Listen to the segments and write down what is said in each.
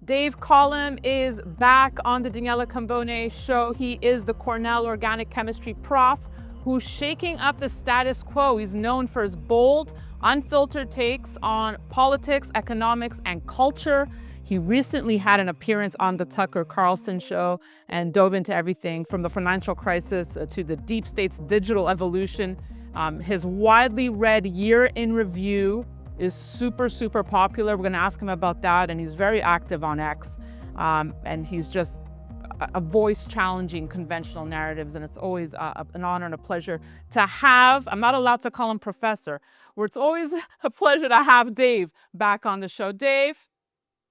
Dave Collum is back on the Daniela Cambone show. He is the Cornell organic chemistry prof who's shaking up the status quo. He's known for his bold, unfiltered takes on politics, economics, and culture. He recently had an appearance on the Tucker Carlson Show and dove into everything from the financial crisis to the deep state's digital evolution. His widely read Year in Review is super popular. We're going to ask him about that, and he's very active on X, and he's just a voice challenging conventional narratives, and it's always an honor and a pleasure to have, I'm not allowed to call him professor, where it's always a pleasure to have Dave back on the show. Dave,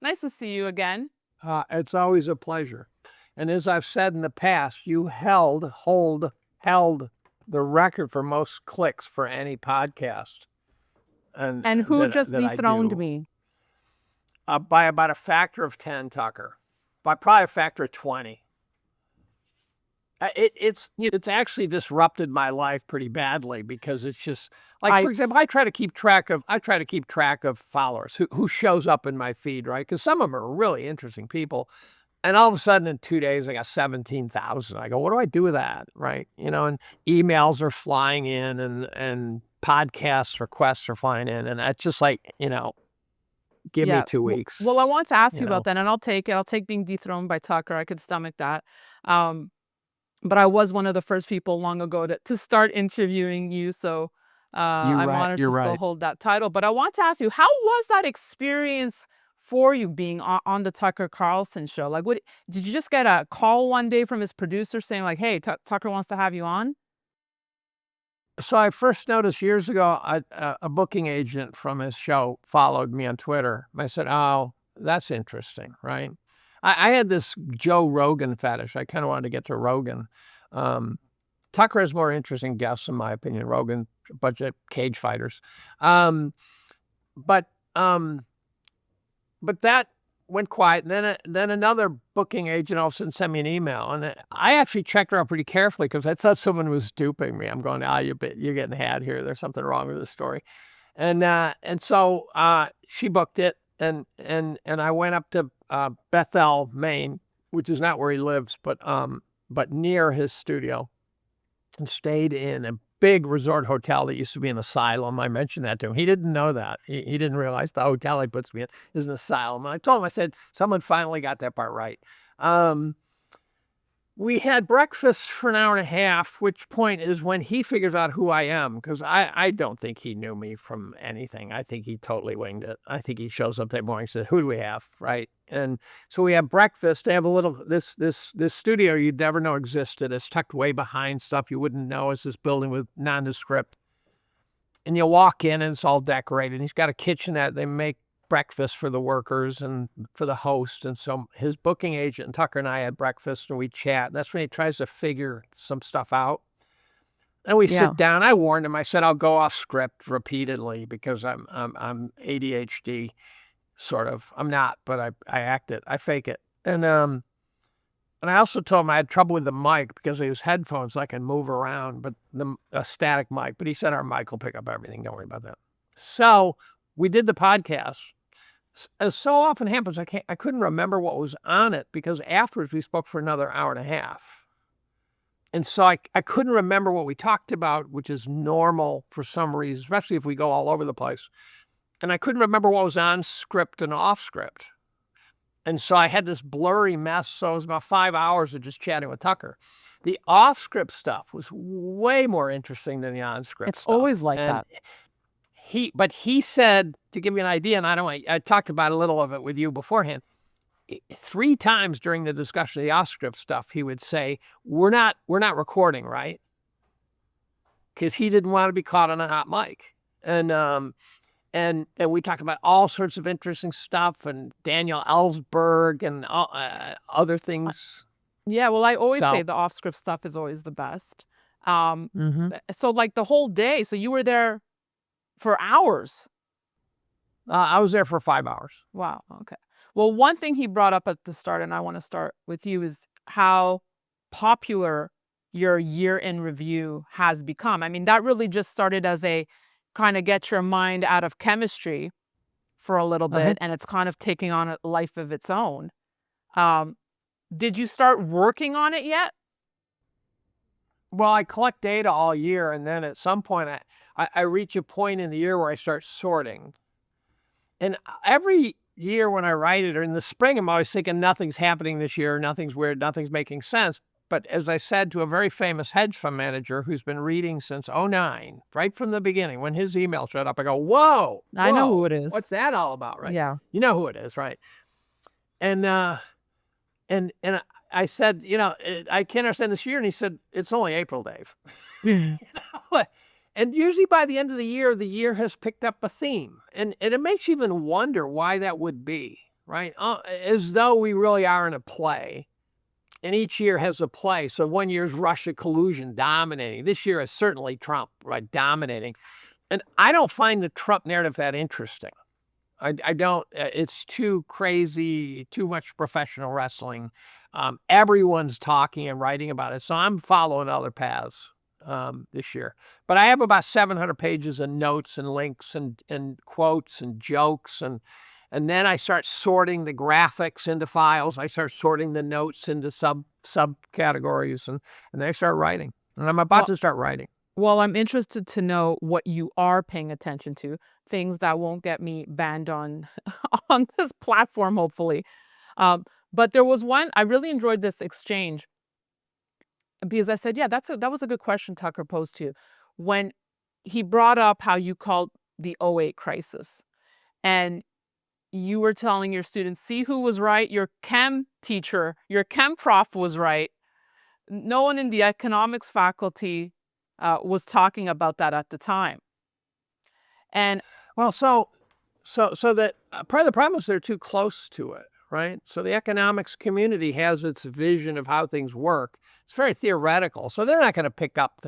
nice to see you again. It's always a pleasure. And as I've said in the past, you held the record for most clicks for any podcast. And who just dethroned me? By about a factor of 10, Tucker. By probably a factor of 20. It's actually disrupted my life pretty badly because it's just like, for example, I try to keep track of followers who shows up in my feed, right? Because some of them are really interesting people. And all of a sudden in 2 days, I got 17,000. I go, what do I do with that? Right. And emails are flying in and podcast requests are flying in. And it's just like, give me 2 weeks. Well, I want to ask you about that, and I'll take it. I'll take being dethroned by Tucker. I could stomach that. But I was one of the first people long ago to start interviewing you. So I'm honored to still hold that title. But I want to ask you, how was that experience for you being on the Tucker Carlson show? Like, what did you just get a call one day from his producer saying like, hey, Tucker wants to have you on? So I first noticed years ago, a booking agent from his show followed me on Twitter. I said, oh, that's interesting, right? I had this Joe Rogan fetish. I kind of wanted to get to Rogan. Tucker has more interesting guests, in my opinion. Rogan, a bunch of cage fighters. But that went quiet. And then another booking agent all of a sudden sent me an email. And I actually checked her out pretty carefully because I thought someone was duping me. I'm going, you're getting had here. There's something wrong with this story. And so she booked it. And I went up to Bethel, Maine, which is not where he lives, but near his studio, and stayed in a big resort hotel that used to be an asylum. I mentioned that to him. He didn't know that. He didn't realize the hotel he puts me in is an asylum. And I told him, I said, someone finally got that part right. We had breakfast for an hour and a half, which point is when he figures out who I am, because I don't think he knew me from anything. I think he totally winged it. I think he shows up that morning and says, who do we have, right? And so we have breakfast. They have a little, this studio you'd never know existed. It's tucked way behind stuff you wouldn't know. It's this building with nondescript. And you walk in and it's all decorated. He's got a kitchenette. They make breakfast for the workers and for the host. And so his booking agent and Tucker and I had breakfast and we chat. That's when he tries to figure some stuff out. And we sit down. I warned him. I said, I'll go off script repeatedly because I'm ADHD, sort of. I'm not, but I act it. I fake it. And I also told him I had trouble with the mic because of his headphones. So I can move around, but a static mic. But he said our mic will pick up everything. Don't worry about that. So we did the podcast. As so often happens, I couldn't remember what was on it because afterwards we spoke for another hour and a half. And so I couldn't remember what we talked about, which is normal for some reason, especially if we go all over the place. And I couldn't remember what was on script and off script. And so I had this blurry mess. So it was about 5 hours of just chatting with Tucker. The off script stuff was way more interesting than the on script stuff. It's always like that. But he said, to give you an idea, and I talked about a little of it with you beforehand, 3 times during the discussion of the off-script stuff, he would say, we're not recording, right? Because he didn't want to be caught on a hot mic. And we talked about all sorts of interesting stuff and Daniel Ellsberg and other things. Yeah, well, I always say the off-script stuff is always the best. So like the whole day, so you were there for hours? I was there for 5 hours. Wow. Okay. Well, one thing he brought up at the start, and I want to start with you, is how popular your year in review has become. I mean, that really just started as a kind of get your mind out of chemistry for a little bit, and it's kind of taking on a life of its own. Did you start working on it yet? Well, I collect data all year, and then at some point I reach a point in the year where I start sorting. And every year when I write it, or in the spring, I'm always thinking nothing's happening this year, nothing's weird, nothing's making sense. But as I said to a very famous hedge fund manager who's been reading since '09, right from the beginning, when his email showed up, I go, whoa, I know who whoa, it is. what's that all about, right? Yeah. You know who it is, right? And I said, I can't understand this year. And he said, it's only April, Dave. And usually by the end of the year has picked up a theme. And it makes you even wonder why that would be, right? As though we really are in a play. And each year has a play. So one year's Russia collusion dominating. This year is certainly Trump, right, dominating. And I don't find the Trump narrative that interesting. I don't, it's too crazy, too much professional wrestling. Everyone's talking and writing about it. So I'm following other paths this year. But I have about 700 pages of notes and links and quotes and jokes. And then I start sorting the graphics into files. I start sorting the notes into subcategories, and then I start writing. And I'm about to start writing. Well, I'm interested to know what you are paying attention to, things that won't get me banned on on this platform, hopefully. But there was one, I really enjoyed this exchange because I said, yeah, that was a good question Tucker posed to you. When he brought up how you called the '08 crisis, and you were telling your students, see who was right? Your chem teacher, your chem prof was right. No one in the economics faculty was talking about that at the time. And well, so that part of the problem is they're too close to it, right? So the economics community has its vision of how things work. It's very theoretical. So they're not going to pick up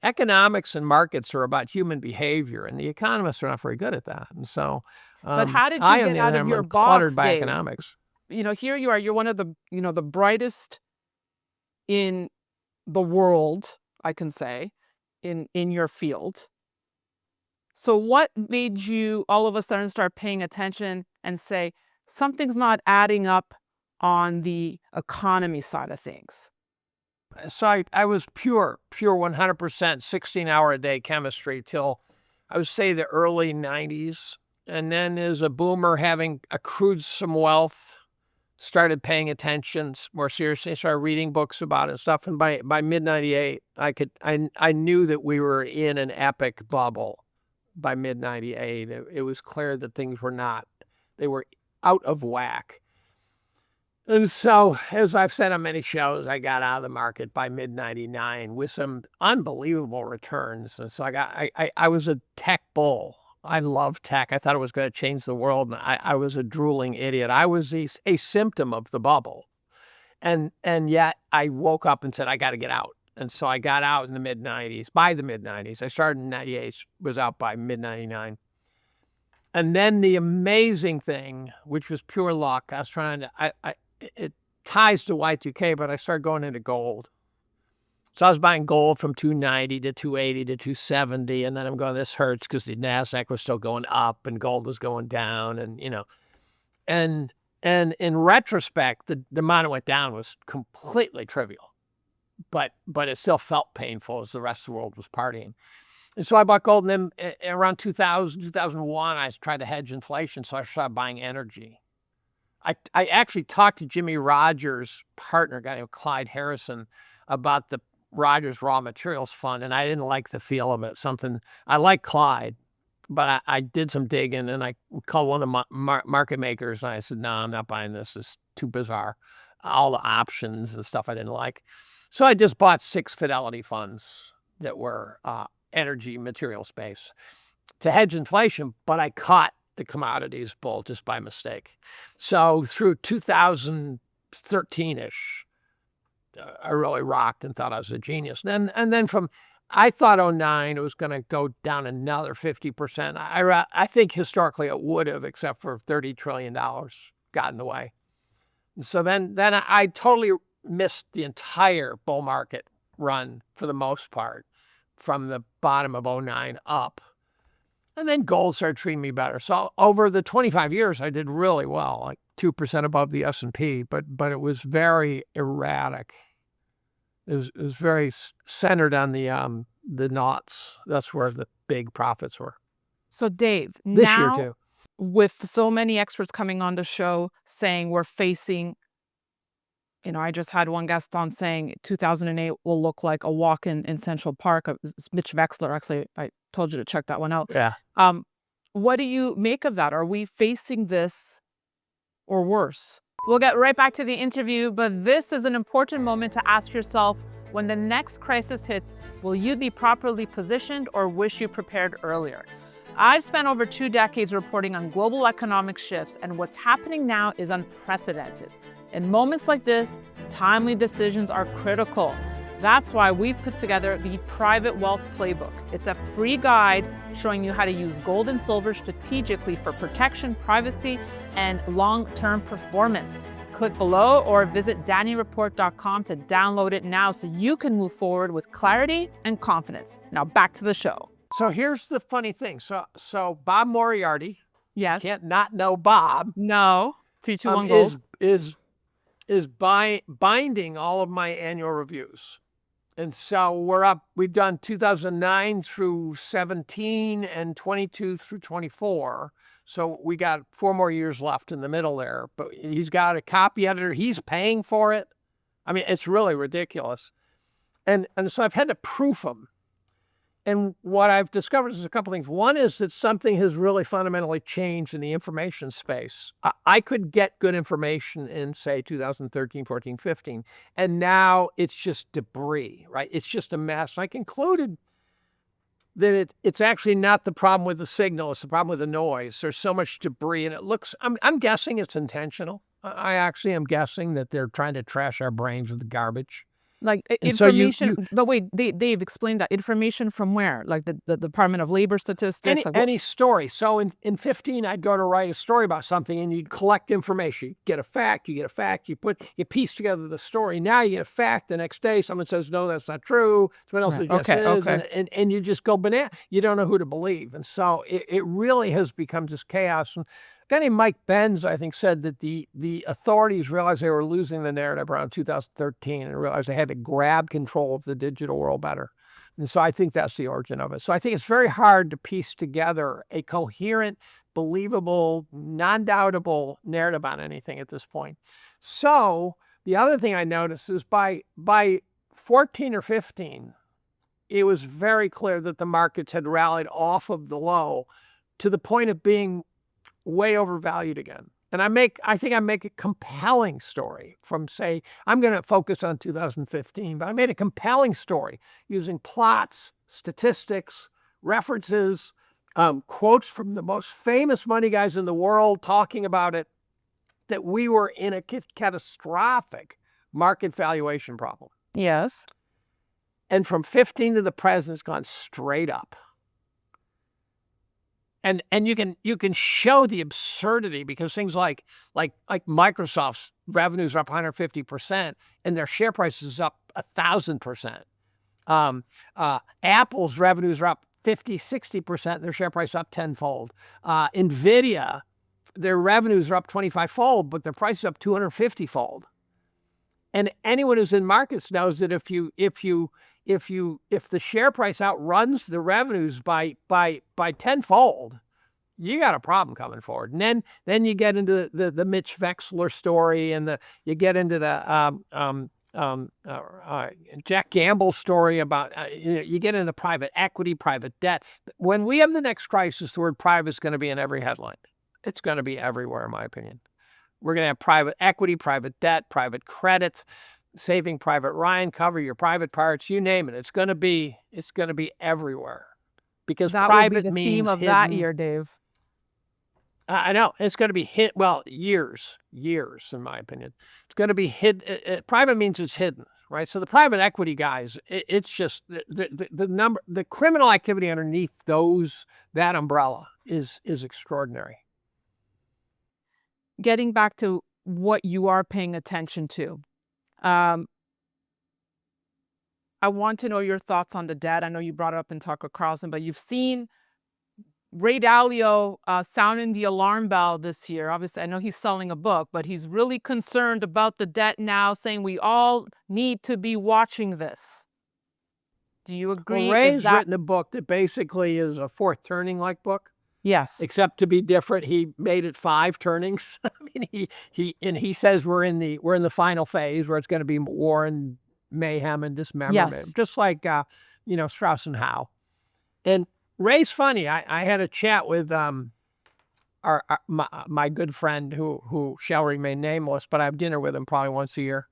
economics and markets are about human behavior, and the economists are not very good at that. And so, but how did you get out of your box, cluttered by Dave? economics. Here you are. You're one of the the brightest in the world, I can say, in your field. So what made you all of a sudden start paying attention and say something's not adding up on the economy side of things? So I was pure 100% 16-hour-a-day chemistry till I would say the early 90s. And then as a boomer, having accrued some wealth, started paying attention more seriously, started reading books about it and stuff. And by mid-98, I knew that we were in an epic bubble. By mid-98, it was clear that things were not. They were out of whack. And so, as I've said on many shows, I got out of the market by mid-99 with some unbelievable returns. And so I was a tech bull. I love tech. I thought it was going to change the world. And I was a drooling idiot. I was a symptom of the bubble. And yet I woke up and said, I got to get out. And so I got out in the mid-90s. By the mid-90s, I started in 98, was out by mid-99. And then the amazing thing, which was pure luck, I was trying to, it ties to Y2K, but I started going into gold. So I was buying gold from 290 to 280 to 270, and then I'm going, this hurts because the NASDAQ was still going up and gold was going down, and and in retrospect, the amount it went down was completely trivial, but it still felt painful as the rest of the world was partying. And so I bought gold, and then around 2000, 2001, I tried to hedge inflation, so I started buying energy. I actually talked to Jimmy Rogers' partner, a guy named Clyde Harrison, about the Rogers Raw Materials Fund, and I didn't like the feel of it. I like Clyde, but I did some digging, and I called one of the market makers, and I said, no, I'm not buying this. It's too bizarre. All the options and stuff I didn't like. So I just bought 6 Fidelity funds that were energy material space to hedge inflation, but I caught the commodities bull just by mistake. So through 2013-ish, I really rocked and thought I was a genius. And then I thought '09 it was going to go down another 50%. I think historically it would have, except for $30 trillion got in the way. And so then I totally missed the entire bull market run for the most part, from the bottom of '09 up. And then gold started treating me better. So over the 25 years, I did really well, like 2% above the S&P, but it was very erratic. It was very centered on the knots. That's where the big profits were. So Dave, This year now too. with so many experts coming on the show saying we're facing, I just had one guest on saying 2008 will look like a walk in Central Park. It's Mitch Wexler, actually, I told you to check that one out. Yeah. What do you make of that? Are we facing this or worse? We'll get right back to the interview, but this is an important moment to ask yourself, when the next crisis hits, will you be properly positioned or wish you prepared earlier? I've spent over 2 decades reporting on global economic shifts, and what's happening now is unprecedented. In moments like this, timely decisions are critical. That's why we've put together the Private Wealth Playbook. It's a free guide showing you how to use gold and silver strategically for protection, privacy, and long-term performance. Click below or visit DannyReport.com to download it now so you can move forward with clarity and confidence. Now back to the show. So here's the funny thing. So Bob Moriarty, Yes. can't not know Bob, No. 321 gold. is binding all of my annual reviews. And so we've done 2009 through 17 and 22 through 24. So we got 4 more years left in the middle there, but he's got a copy editor. He's paying for it. I mean, it's really ridiculous. And so I've had to proof them. And what I've discovered is a couple things. One is that something has really fundamentally changed in the information space. I could get good information in, say, 2013, 14, 15, and now it's just debris, right? It's just a mess. I concluded that it's actually not the problem with the signal, it's the problem with the noise. There's so much debris, and it looks, I'm guessing it's intentional. I actually am guessing that they're trying to trash our brains with the garbage. Like And so information, but wait, Dave, explain that. Information from where? Like the Department of Labor statistics? Any story. So in 15, I'd go to write a story about something and you'd collect information. You get a fact, you piece together the story. Now you get a fact. The next day, someone says, no, that's not true. Someone else suggests it is. And you just go banana. You don't know who to believe. And so it really has become just chaos. And a guy named Mike Benz, I think, said that the authorities realized they were losing the narrative around 2013 and realized they had to grab control of the digital world better. And so I think that's the origin of it. So I think it's very hard to piece together a coherent, believable, non-doubtable narrative on anything at this point. So the other thing I noticed is by 14 or 15, it was very clear that the markets had rallied off of the low to the point of being way overvalued again. And I think I make a compelling story from, say, I'm going to focus on 2015, but I made a compelling story using plots, statistics, references, quotes from the most famous money guys in the world talking about it, that we were in a catastrophic market valuation problem. Yes. And from 15 to the present, it's gone straight up. And you can show the absurdity, because things like Microsoft's revenues are up 150% and their share price is up 1,000%. Apple's revenues are up 50, 60%, their share price up tenfold. Nvidia, their revenues are up 25-fold, but their price is up 250-fold. And anyone who's in markets knows that if the share price outruns the revenues by tenfold, you got a problem coming forward. And then you get into the Mitch Wexler story, and you get into the Jack Gamble story about you get into private equity, private debt. When we have the next crisis, the word private is going to be in every headline. It's going to be everywhere, in my opinion. We're going to have private equity, private debt, private credit, Saving Private Ryan, cover your private parts, you name it. It's going to be everywhere, because that private would be the means theme of hidden. that year, Dave. I know it's going to be years, in my opinion. It's going to be hidden. Private means it's hidden, right? So the private equity guys, it's just the criminal activity underneath that umbrella is extraordinary. Getting back to what you are paying attention to, I want to know your thoughts on the debt. I know you brought it up in Tucker Carlson, but you've seen Ray Dalio sounding the alarm bell this year. Obviously, I know he's selling a book, but he's really concerned about the debt now, saying we all need to be watching this. Do you Well, agree? Ray's written a book that basically is a fourth turning-like book, Yes. except to be different. He made it 5 turnings. I mean, he says we're in the final phase where it's going to be war and mayhem and dismemberment, Yes. just like Strauss and Howe. And Ray's funny. I had a chat with my good friend who shall remain nameless, but I have dinner with him probably once a year.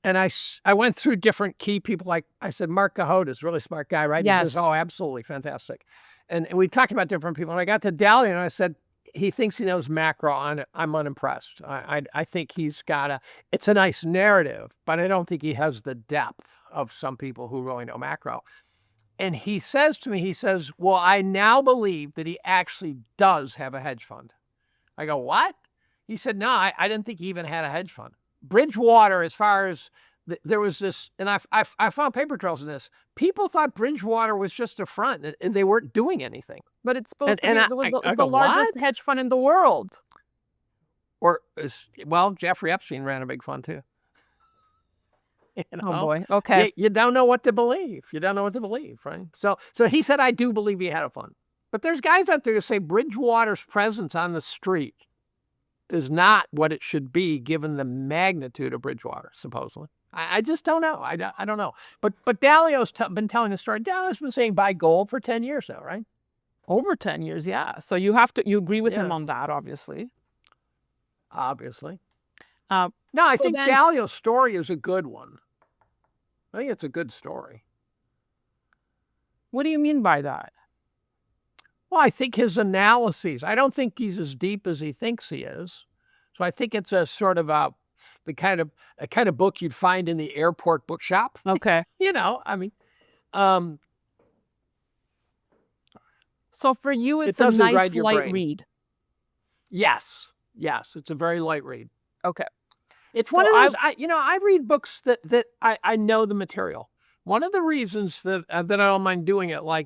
And I went through different key people. Like I said, Mark Cahota is a really smart guy, right? He says, Yes. oh, absolutely fantastic. And we talked about different people. And I got to Dalio and I said, he thinks he knows macro on it. I'm unimpressed. I think he's got it's a nice narrative, but I don't think he has the depth of some people who really know macro. And he says to me, he says, well, I now believe that he actually does have a hedge fund. I go, what? He said, no, I didn't think he even had a hedge fund. Bridgewater, as far as there was this, and I found paper trails in this. People thought Bridgewater was just a front, and they weren't doing anything. But it's supposed to be I it's go, the largest what? hedge fund in the world. Well, Jeffrey Epstein ran a big fund too. Oh boy. Okay. You don't know what to believe. You don't know what to believe, right? So he said, I do believe he had a fund. But there's guys out there who say Bridgewater's presence on the street is not what it should be given the magnitude of Bridgewater, supposedly. I just don't know. I don't know. But Dalio's been telling the story. Dalio's been saying buy gold for 10 years now, right? Over 10 years, yeah. So you agree with him on that, obviously. Obviously. No, I think Dalio's story is a good one. I think it's a good story. What do you mean by that? Well, I think his analyses, I don't think he's as deep as he thinks he is. So I think it's a sort of a kind of book you'd find in the airport bookshop. Okay. I mean, so for you, it's a nice light read. Yes, it's a very light read. Okay. It's one of those. I read books that I know the material. One of the reasons that I don't mind doing it, who's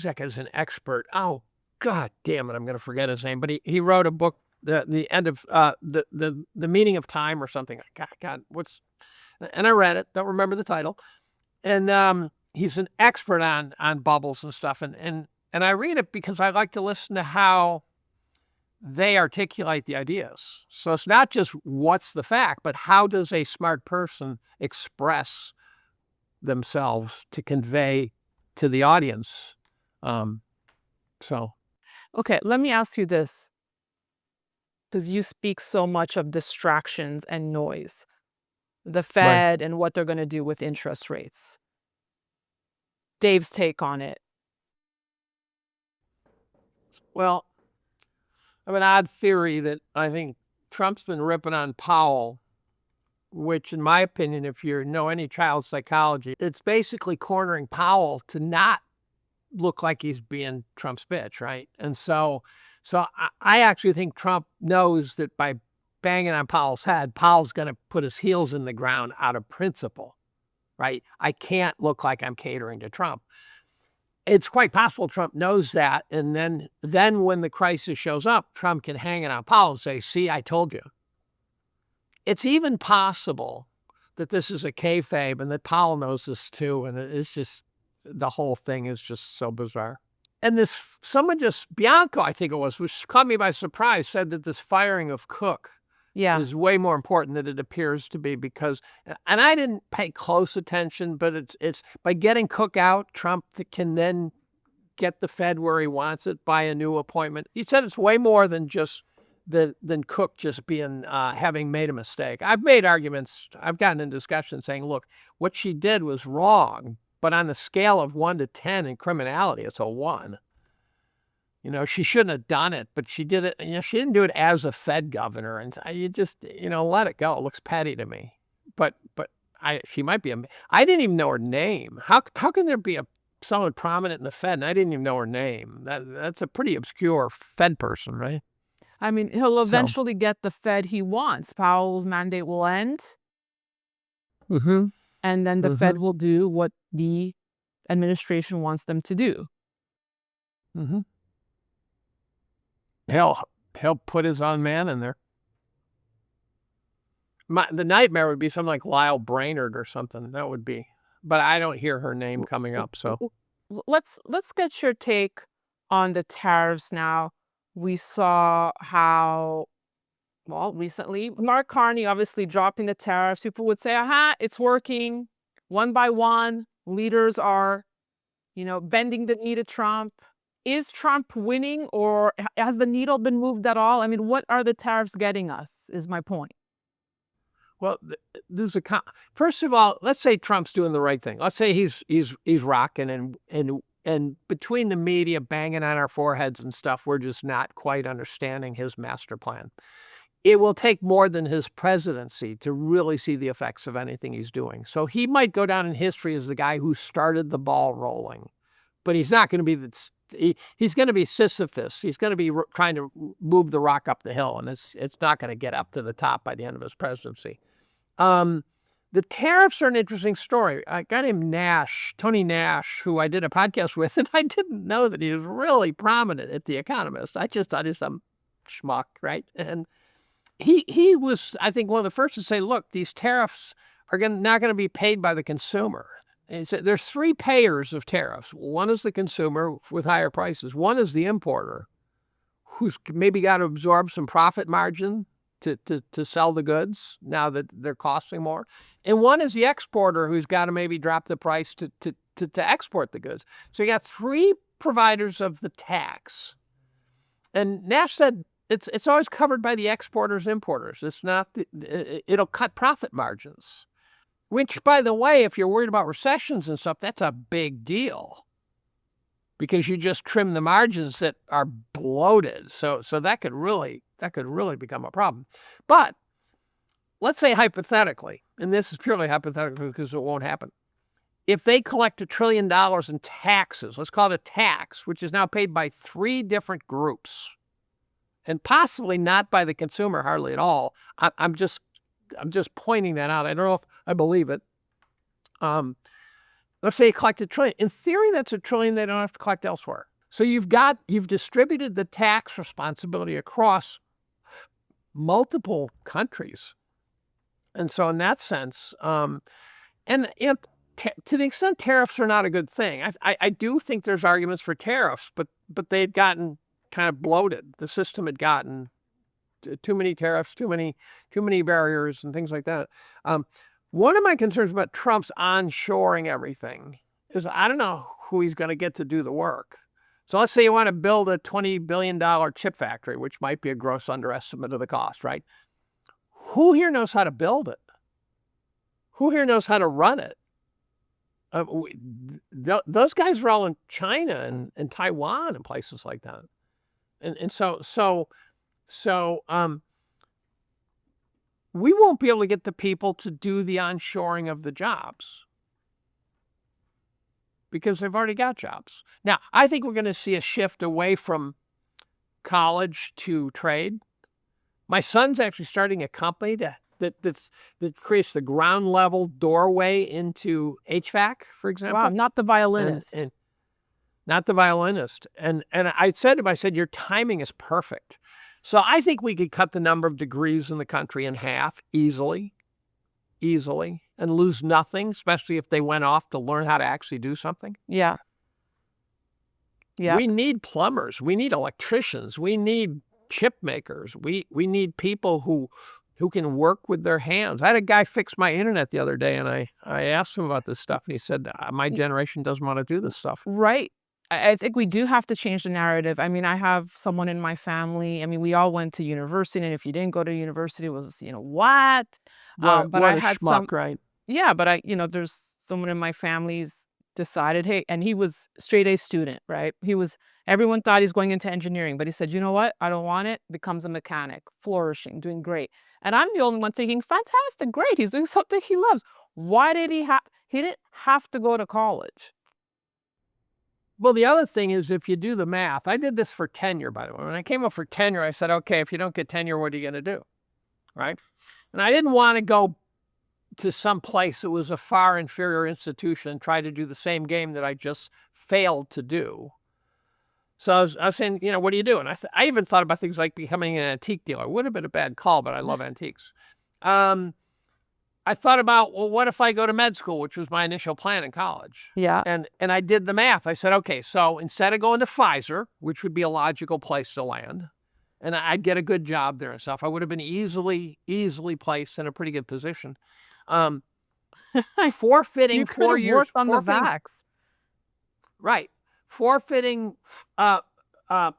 that guy's an expert? Oh, God damn it, I'm going to forget his name. But he wrote a book, the end of the meaning of time or something. God, and I read it. Don't remember the title. And he's an expert on bubbles and stuff. And I read it because I like to listen to how they articulate the ideas. So it's not just what's the fact, but how does a smart person express themselves to convey to the audience. Okay, let me ask you this, because you speak so much of distractions and noise, the Fed and what they're going to do with interest rates. Dave's take on it. Well, I have an odd theory that I think Trump's been ripping on Powell, which in my opinion, if you know any child psychology, it's basically cornering Powell to not look like he's being Trump's bitch, right? And so I actually think Trump knows that by banging on Powell's head, Powell's going to put his heels in the ground out of principle, right? I can't look like I'm catering to Trump. It's quite possible Trump knows that. And then when the crisis shows up, Trump can hang it on Powell and say, see, I told you. It's even possible that this is a kayfabe and that Powell knows this too. And it's just, the whole thing is just so bizarre. And Bianco, I think it was, which caught me by surprise, said that this firing of Cook is way more important than it appears to be because, and I didn't pay close attention, but it's by getting Cook out, Trump can then get the Fed where he wants it by a new appointment. He said it's way more than just than Cook just being having made a mistake. I've made arguments. I've gotten in discussion saying, look, what she did was wrong, but on the scale of 1 to 10 in criminality, it's a 1. She shouldn't have done it, but she did it. She didn't do it as a Fed governor, and you just let it go. It looks petty to me, but she might be I didn't even know her name. How can there be someone prominent in the Fed and I didn't even know her name? That's a pretty obscure Fed person, right? I mean, he'll eventually get the Fed he wants. Powell's mandate will end. Mm-hmm. And then the Fed will do what the administration wants them to do. Mm-hmm. He'll put his own man in there. The nightmare would be something like Lyle Brainerd or something. That would be, but I don't hear her name coming up. So Let's get your take on the tariffs now. We saw how, well, recently, Mark Carney obviously dropping the tariffs. People would say, aha, it's working. One by one, leaders are, bending the knee to Trump. Is Trump winning, or has the needle been moved at all? I mean, what are the tariffs getting us, is my point. well, there's first of all, let's say Trump's doing the right thing. Let's say he's rocking, and between the media banging on our foreheads and stuff, we're just not quite understanding his master plan. It will take more than his presidency to really see the effects of anything he's doing. So he might go down in history as the guy who started the ball rolling, but he's not going to be he's going to be Sisyphus. He's going to be trying to move the rock up the hill, and it's not going to get up to the top by the end of his presidency. The tariffs are an interesting story. A guy named Tony Nash, who I did a podcast with, and I didn't know that he was really prominent at The Economist. I just thought he was some schmuck, right? And he was, I think, one of the first to say, look, these tariffs are not going to be paid by the consumer. And he said there's three payers of tariffs. One is the consumer with higher prices. One is the importer, who's maybe got to absorb some profit margin to sell the goods now that they're costing more. And one is the exporter, who's got to maybe drop the price to export the goods. So you got three providers of the tax. And Nash said it's always covered by the exporters, importers. It's not, it'll cut profit margins, which, by the way, if you're worried about recessions and stuff, that's a big deal, because you just trim the margins that are bloated. So that could really become a problem. But let's say hypothetically, and this is purely hypothetical because it won't happen, if they collect $1 trillion in taxes, let's call it a tax, which is now paid by three different groups, and possibly not by the consumer hardly at all. I'm just pointing that out. I don't know if I believe it. Let's say you collect $1 trillion. In theory, that's $1 trillion they don't have to collect elsewhere. So you've distributed the tax responsibility across multiple countries. And so in that sense, to the extent tariffs are not a good thing, I do think there's arguments for tariffs, but they had gotten kind of bloated. The system had gotten too many tariffs, too many barriers and things like that. One of my concerns about Trump's onshoring everything is I don't know who he's going to get to do the work. So let's say you want to build a $20 billion chip factory, which might be a gross underestimate of the cost, right? Who here knows how to build it? Who here knows how to run it? Those guys are all in China and Taiwan and places like that. And so we won't be able to get the people to do the onshoring of the jobs because they've already got jobs. Now, I think we're going to see a shift away from college to trade. My son's actually starting a company that creates the ground level doorway into HVAC, for example. Wow, not the violinist. And not the violinist. And I said to him, I said, your timing is perfect. So I think we could cut the number of degrees in the country in half easily, and lose nothing, especially if they went off to learn how to actually do something. Yeah. We need plumbers. We need electricians. We need chip makers. We need people who can work with their hands. I had a guy fix my internet the other day, and I asked him about this stuff, and he said, my generation doesn't want to do this stuff. Right. I think we do have to change the narrative. I mean, I have someone in my family. I mean, we all went to university, and if you didn't go to university, it was, what? But what I a had schmuck, right? Yeah, but there's someone in my family's decided, hey, and he was straight A student, right? Everyone thought he's going into engineering, but he said, you know what? I don't want it. Becomes a mechanic, flourishing, doing great. And I'm the only one thinking, fantastic, great. He's doing something he loves. Why did he didn't have to go to college. Well, the other thing is, if you do the math, I did this for tenure, by the way. When I came up for tenure, I said, okay, if you don't get tenure, what are you going to do? Right? And I didn't want to go to some place that was a far inferior institution and try to do the same game that I just failed to do. So I was saying, what do you do? And I even thought about things like becoming an antique dealer. Would have been a bad call, but I love antiques. I thought about, well, what if I go to med school, which was my initial plan in college? Yeah. And I did the math. I said, okay, so instead of going to Pfizer, which would be a logical place to land, and I'd get a good job there and stuff, I would have been easily placed in a pretty good position. Forfeiting You 4 could have years. worked on the vax. Right. Forfeiting Pfizer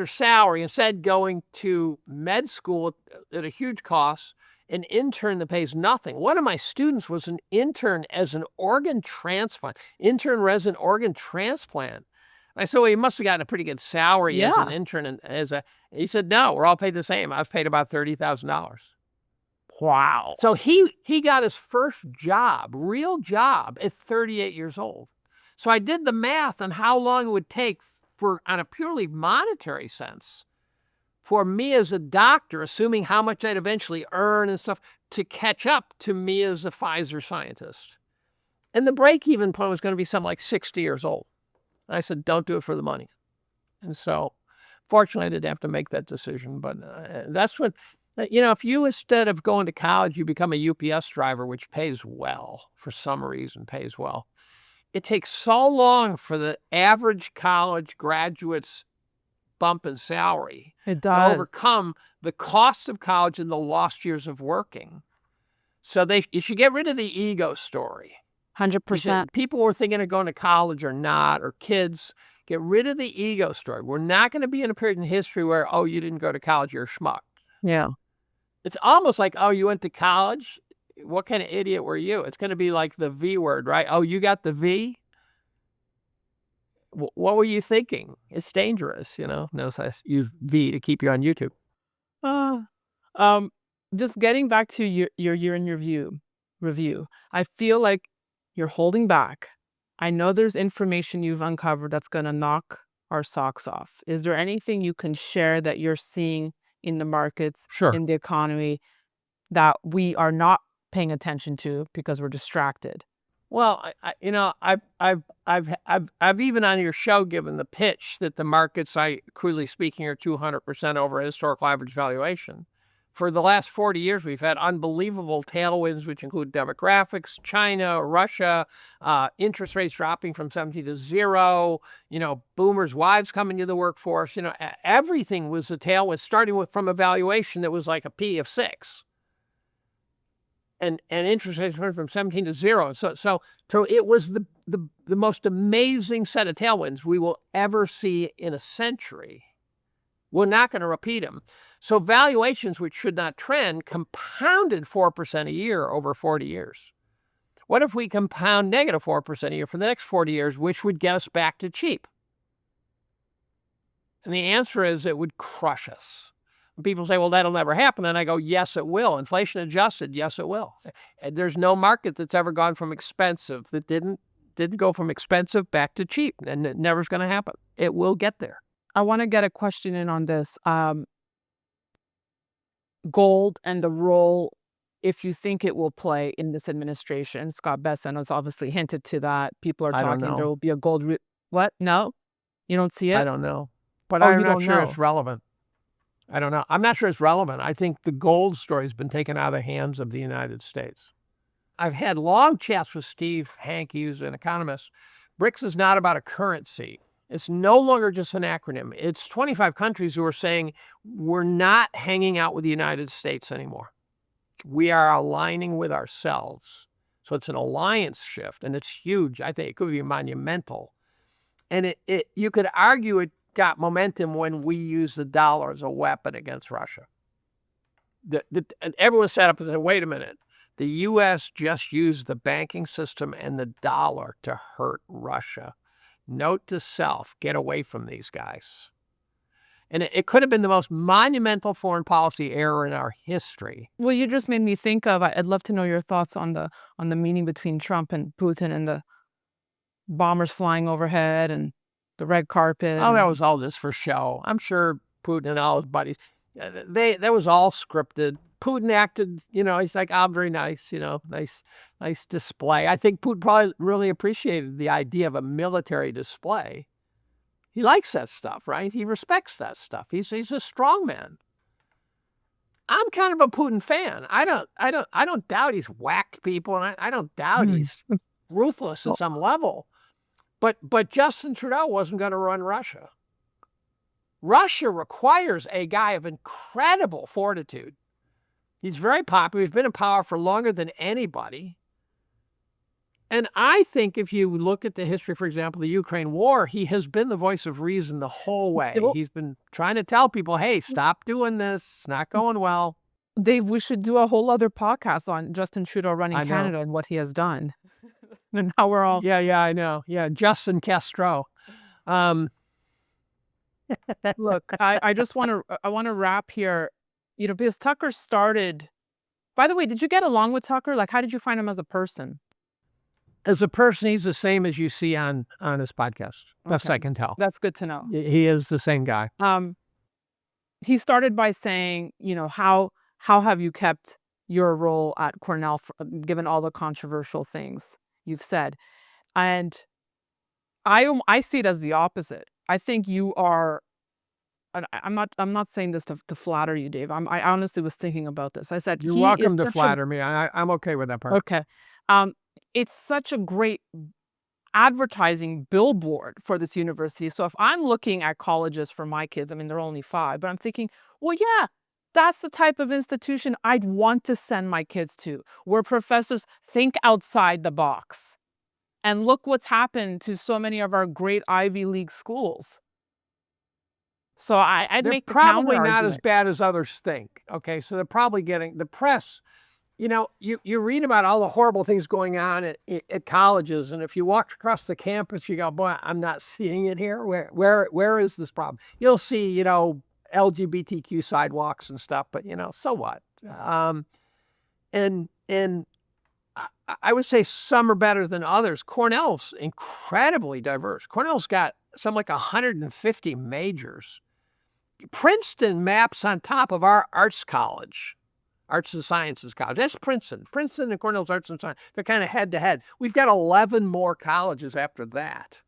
salary, instead going to med school at a huge cost, an intern that pays nothing. One of my students was an intern as an organ transplant, intern resident organ transplant. I said, well, he must have gotten a pretty good salary as an intern. And he said, no, we're all paid the same. I've paid about $30,000. Wow. So he got his first job, real job, at 38 years old. So I did the math on how long it would take for, on a purely monetary sense, for me as a doctor, assuming how much I'd eventually earn and stuff, to catch up to me as a Pfizer scientist. And the break-even point was going to be something like 60 years old. And I said, don't do it for the money. And so, fortunately, I didn't have to make that decision. But that's what, if you, instead of going to college, you become a UPS driver, which pays well, for some reason pays well. It takes so long for the average college graduate's bump in salary to overcome the cost of college and the lost years of working. So you should get rid of the ego story. 100%. People were thinking of going to college or not, or kids. Get rid of the ego story. We're not going to be in a period in history where, oh, you didn't go to college, you're a schmuck. Yeah. It's almost like, oh, you went to college? What kind of idiot were you? It's going to be like the V word, right? Oh, you got the V? What were you thinking? It's dangerous, Notice I use V to keep you on YouTube. Just getting back to your year in review, I feel like you're holding back. I know there's information you've uncovered that's going to knock our socks off. Is there anything you can share that you're seeing in the markets, in the economy, that we are not paying attention to because we're distracted? Well, I've even on your show given the pitch that the markets, crudely speaking, are 200% over historical average valuation. For the last 40 years, we've had unbelievable tailwinds, which include demographics, China, Russia, interest rates dropping from 17 to 0, boomers' wives coming to the workforce. Everything was a tailwind, starting from a valuation that was like a P of 6. And interest rates went from 17 to 0. So it was the most amazing set of tailwinds we will ever see in a century. We're not going to repeat them. So valuations, which should not trend, compounded 4% a year over 40 years. What if we compound negative 4% a year for the next 40 years, which would get us back to cheap? And the answer is it would crush us. People say, well, that'll never happen. And I go, yes, it will. Inflation adjusted, yes, it will. And there's no market that's ever gone from expensive that didn't go from expensive back to cheap. And it never's going to happen. It will get there. I want to get a question in on this. Gold and the role, if you think it will play in this administration. Scott Bessent has obviously hinted to that. People are talking there will be a gold. What? No? You don't see it? I don't know. But I'm not sure it's relevant. I don't know. I'm not sure it's relevant. I think the gold story has been taken out of the hands of the United States. I've had long chats with Steve Hanke, who's an economist. BRICS is not about a currency. It's no longer just an acronym. It's 25 countries who are saying, we're not hanging out with the United States anymore. We are aligning with ourselves. So it's an alliance shift, and it's huge. I think it could be monumental. And you could argue it got momentum when we used the dollar as a weapon against Russia. And everyone sat up and said, wait a minute. The U.S. just used the banking system and the dollar to hurt Russia. Note to self, get away from these guys. And it could have been the most monumental foreign policy error in our history. Well, you just made me think of, I'd love to know your thoughts on the meeting between Trump and Putin and the bombers flying overhead and the red carpet. Oh, that was all this for show. I'm sure Putin and all his buddies, that was all scripted. Putin acted, he's like, I'm very nice, nice display. I think Putin probably really appreciated the idea of a military display. He likes that stuff, right? He respects that stuff. He's a strong man. I'm kind of a Putin fan. I don't doubt he's whacked people, and I don't doubt he's ruthless at some level. But Justin Trudeau wasn't going to run Russia. Russia requires a guy of incredible fortitude. He's very popular. He's been in power for longer than anybody. And I think if you look at the history, for example, the Ukraine war, he has been the voice of reason the whole way. He's been trying to tell people, hey, stop doing this. It's not going well. Dave, we should do a whole other podcast on Justin Trudeau running Canada and what he has done. And how we're all... Yeah, I know. Yeah, Justin Castro. Look, I just want to wrap here, because Tucker started... By the way, did you get along with Tucker? Like, how did you find him as a person? As a person, he's the same as you see on his podcast. Best I can tell. That's good to know. He is the same guy. He started by saying, how have you kept your role at Cornell, given all the controversial things you've said? And I see it as the opposite. I think you are... I'm not saying this to flatter you, Dave. I honestly was thinking about this. I said, you're welcome to flatter me. I'm okay with that part. Okay. It's such a great advertising billboard for this university. So if I'm looking at colleges for my kids, I mean, they're only 5, but I'm thinking, well, yeah, that's the type of institution I'd want to send my kids to, where professors think outside the box. And look what's happened to so many of our great Ivy League schools. So I'd make the probably not as bad as others think. Okay, so they're probably getting the press. You read about all the horrible things going on at colleges, and if you walk across the campus, you go, boy, I'm not seeing it here. Where is this problem? You'll see, LGBTQ sidewalks and stuff, but so what? And I would say some are better than others. Cornell's incredibly diverse. Cornell's got something like 150 majors. Princeton maps on top of our arts college. Arts and Sciences College. That's Princeton. Princeton and Cornell's Arts and Sciences. They're kind of head to head. We've got 11 more colleges after that.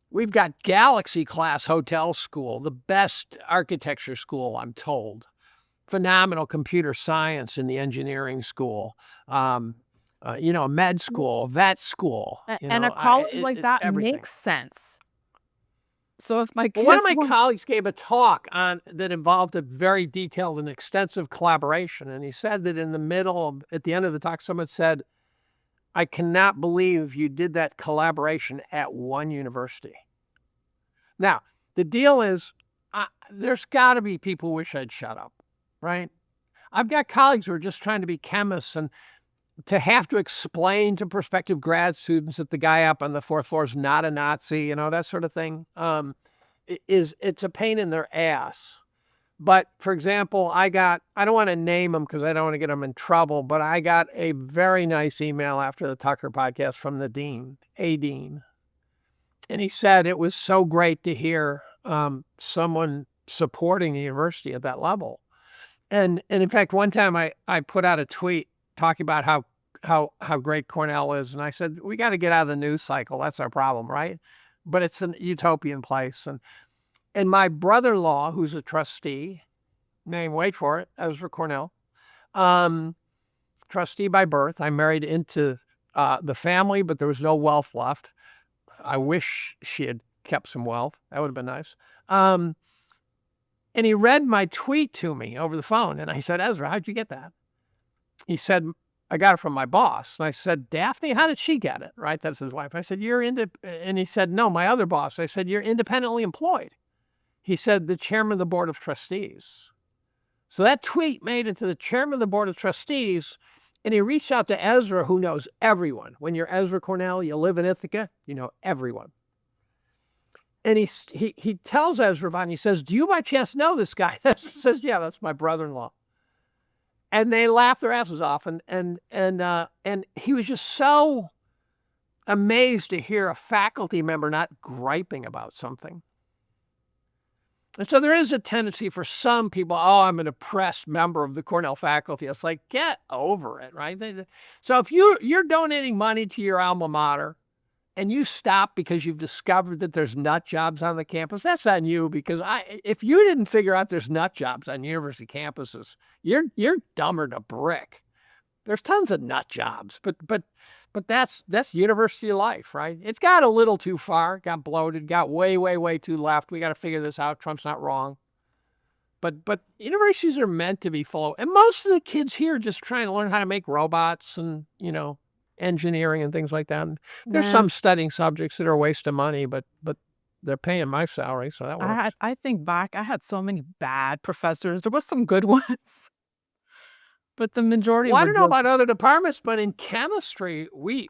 We've got Galaxy Class Hotel School, the best architecture school, I'm told. Phenomenal computer science in the engineering school. Med school, vet school. And a college like that makes sense. So if my kids... One of my colleagues gave a talk that involved a very detailed and extensive collaboration. And he said that at the end of the talk, someone said, I cannot believe you did that collaboration at one university. Now, the deal is, there's got to be people who wish I'd shut up, right? I've got colleagues who are just trying to be chemists, and to have to explain to prospective grad students that the guy up on the 4th floor is not a Nazi, that sort of thing, it's a pain in their ass. But for example, I don't want to name them because I don't want to get them in trouble, but I got a very nice email after the Tucker podcast from the dean. And he said it was so great to hear someone supporting the university at that level. And in fact, one time I put out a tweet talking about how great Cornell is. And I said, we got to get out of the news cycle. That's our problem, right? But it's a utopian place. And my brother-in-law, who's a trustee, wait for it, Ezra Cornell, trustee by birth. I married into the family, but there was no wealth left. I wish she had kept some wealth. That would have been nice. And he read my tweet to me over the phone. And I said, Ezra, how'd you get that? He said, I got it from my boss. And I said, Daphne, how did she get it? Right? That's his wife. I said, and he said, no, my other boss. I said, you're independently employed. He said, the chairman of the board of trustees. So that tweet made it to the chairman of the board of trustees, and he reached out to Ezra, who knows everyone. When you're Ezra Cornell, you live in Ithaca, you know everyone. And he tells Ezra Von, he says, do you by chance know this guy? He says, yeah, that's my brother-in-law. And they laughed their asses off. And he was just so amazed to hear a faculty member not griping about something. And so there is a tendency for some people, oh, I'm an oppressed member of the Cornell faculty. It's like, get over it, right? So if you're donating money to your alma mater and you stop because you've discovered that there's nut jobs on the campus, that's on you, because if you didn't figure out there's nut jobs on university campuses, you're dumber than a brick. There's tons of nut jobs, but that's university life, right? It's got a little too far, got bloated, got way too left. We got to figure this out. Trump's not wrong. But universities are meant to be full of, and most of the kids here are just trying to learn how to make robots and, engineering and things like that. And there's some studying subjects that are a waste of money, but they're paying my salary, so that works. I think back, I had so many bad professors. There were some good ones, but the majority Well, I were don't know about other departments, but in chemistry, we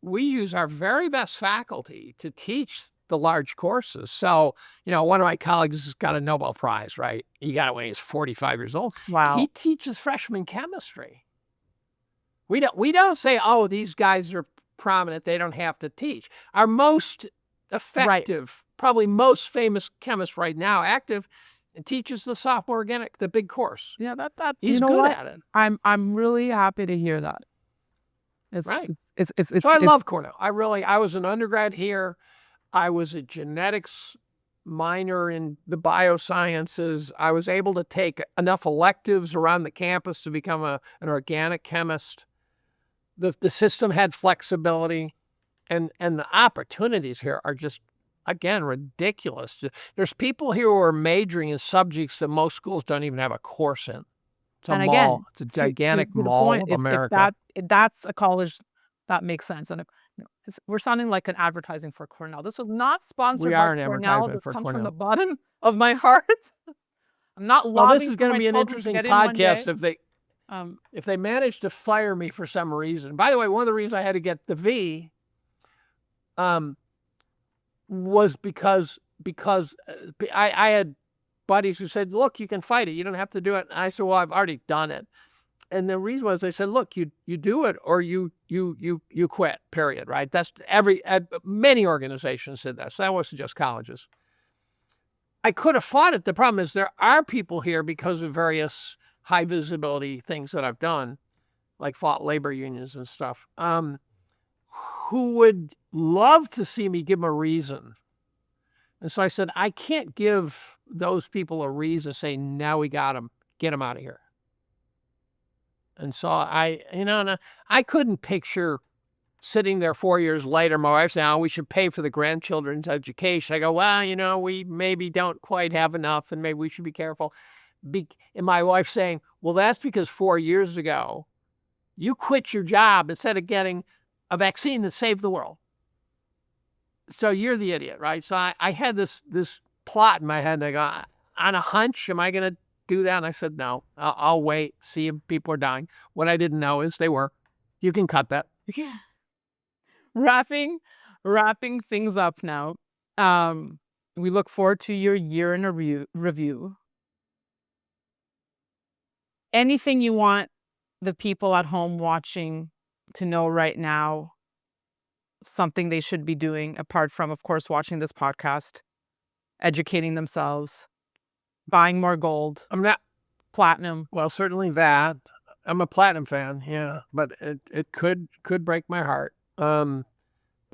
use our very best faculty to teach the large courses. So, one of my colleagues got a Nobel Prize, right? He got it when he was 45 years old. Wow. He teaches freshman chemistry. We don't say, oh, these guys are prominent, they don't have to teach. Our most effective, probably most famous chemist right now, active, and teaches the sophomore organic, the big course. Yeah, that He's good at it. I'm really happy to hear that. It's right. It's so I love Cornell. I was an undergrad here. I was a genetics minor in the biosciences. I was able to take enough electives around the campus to become an organic chemist. The system had flexibility, and the opportunities here are just, again, ridiculous. There's people here who are majoring in subjects that most schools don't even have a course in. It's a mall. It's a gigantic mall of America. If that's a college, that makes sense. And we're sounding like an advertising for Cornell. This was not sponsored by Cornell. This comes from the bottom of my heart. I'm not lobbying. Well, this is going to be an interesting podcast if they manage to fire me for some reason. By the way, one of the reasons I had to get the V was because I had buddies who said, look, you can fight it. You don't have to do it. And I said, well, I've already done it. And the reason was, they said, look, you do it or you quit, period, right? That's many organizations said that. So that wasn't just colleges. I could have fought it. The problem is there are people here because of various high visibility things that I've done, like fought labor unions and stuff, who would love to see me give them a reason. And so I said, I can't give those people a reason to say, now we got them, get them out of here. And so I couldn't picture sitting there 4 years later, my wife saying, oh, we should pay for the grandchildren's education. I go, well, we maybe don't quite have enough and maybe we should be careful. And my wife saying, well, that's because 4 years ago, you quit your job instead of getting a vaccine that saved the world. So you're the idiot, right? So I had this plot in my head. And I go, on a hunch, am I going to do that? And I said, no, I'll wait, see if people are dying. What I didn't know is they were. You can cut that. Yeah. Wrapping things up now. We look forward to your year in a review. Anything you want the people at home watching to know right now, something they should be doing apart from, of course, watching this podcast, educating themselves, buying more gold. I'm not platinum. Well, certainly that. I'm a platinum fan, yeah, but it could break my heart. But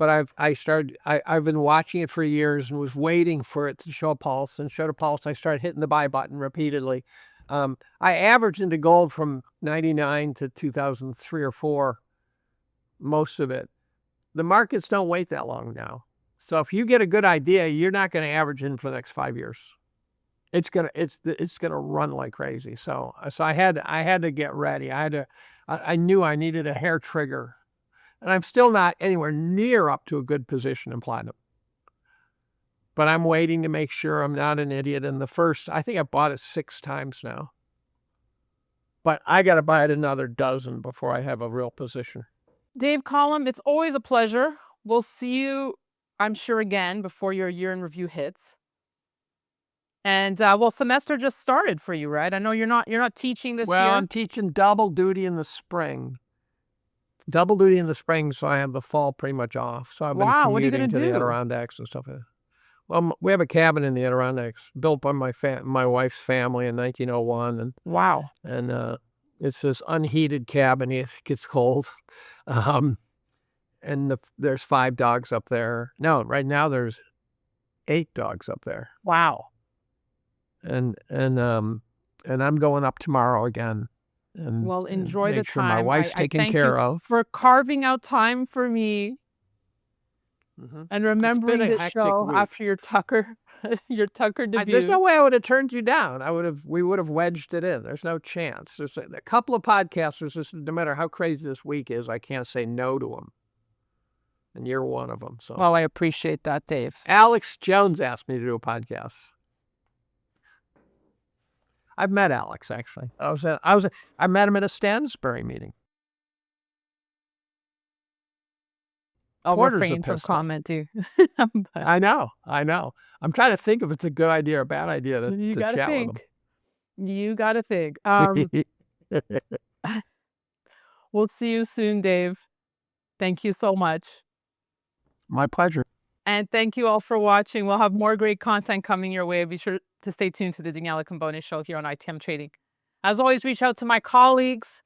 I've been watching it for years and was waiting for it to show a pulse, and showed a pulse. I started hitting the buy button repeatedly. I averaged into gold from 99 to 2003 or 4, most of it. The markets don't wait that long now. So if you get a good idea, you're not going to average in for the next 5 years. It's gonna run like crazy. So I had to get ready. I knew I needed a hair trigger, and I'm still not anywhere near up to a good position in platinum. But I'm waiting to make sure I'm not an idiot. And I think I bought it 6 times now. But I got to buy it another dozen before I have a real position. Dave Collum, it's always a pleasure. We'll see you, I'm sure, again before your year in review hits. And semester just started for you, right? I know you're not teaching this year. Well, I'm teaching double duty in the spring. So I have the fall pretty much off. So I've been commuting to the Adirondacks and stuff. Well, we have a cabin in the Adirondacks built by my wife's family in 1901, and wow, and it's this unheated cabin. It gets cold, and there's 5 dogs up there. No, right now there's 8 dogs up there. Wow. And I'm going up tomorrow again. And Well, enjoy the make sure my time. wife's I taken thank care you of. for carving out time for me and remembering a the hectic show week. after your Tucker debut. There's no way I would have turned you down. We would have wedged it in. There's no chance. There's a couple of podcasters, just no matter how crazy this week is, I can't say no to them. And you're one of them. So, Well, I appreciate that, Dave. Alex Jones asked me to do a podcast. I've met Alex, actually. I met him at a Stansbury meeting. I'll Porter's a refrain from pistol. commenting. I know. I'm trying to think if it's a good idea or a bad idea to You gotta chat think. You gotta think. with him. We'll see you soon, Dave. Thank you so much. My pleasure. And thank you all for watching. We'll have more great content coming your way. Be sure to stay tuned to the Daniela Cambone Show here on ITM Trading. As always, reach out to my colleagues.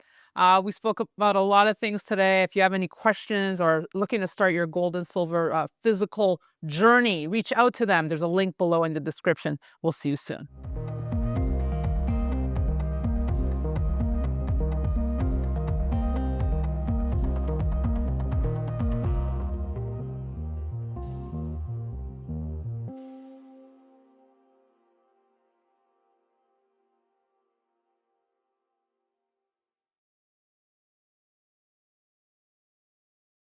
We spoke about a lot of things today. If you have any questions or looking to start your gold and silver physical journey, reach out to them. There's a link below in the description. We'll see you soon.